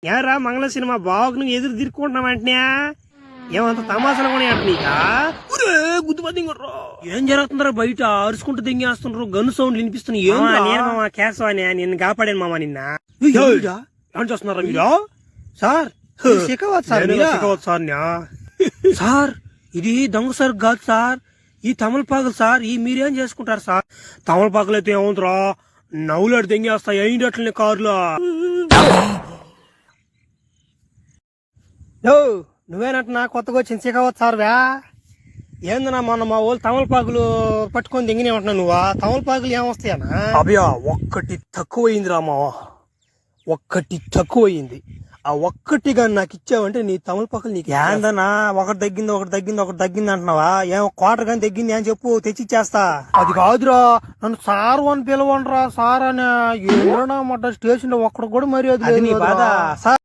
ఏరా మంగళ సినిమా బావకు నువ్వు ఎదురు తిరుక్కుంటున్నావు అంటున్నా ఏమంత తమాసాలు కూడా అంట నీకా గుద్దుపతి ఏం జరుగుతుందరా బయట అరుచుకుంటూ దింగేస్తుండ్రు గన్ను సౌండ్ వినిపిస్తున్నాయి నేను మామ కేశవాని నిన్ను కాపాడాను మామ నిన్న ఏం చేస్తున్నారా మీరు సార్ సార్ ఇది దొంగ సార్ కాదు సార్ ఈ తమలపాకులు సార్ ఈ మీరేం చేసుకుంటారు సార్ తమలపాకులు అయితే ఏముందిరా నవ్వులాడు దెంగేస్తాయి అయినట్లనే కారులో నువ్వేనట్టునా కొత్తగా వచ్చింది శిఖవత్ సార్వా ఏందన్నా మొన్న మా వాళ్ళు తమలపాకులు పట్టుకొని దింగినే ఉంటున్నా నువ్వా తమలపాకులు ఏమొస్తాయనా అభయ ఒక్కటి తక్కువయిందిరా మావా ఒక్కటి తక్కువయింది ఆ ఒక్కటిగా నాకు ఇచ్చావంటే నీ తమలపాకులు నీకు ఏందన్నా ఒకటి తగ్గింది అంటున్నావా ఏం క్వార్టర్ గాని తగ్గింది అని చెప్పు తెచ్చిచ్చేస్తా అది కాదురా నన్ను సార్ అని పిలవండిరా సార్ అని ఏమన్నా స్టేషన్ లో ఒక్కడు కూడా మరి అది నీ బాధ సార్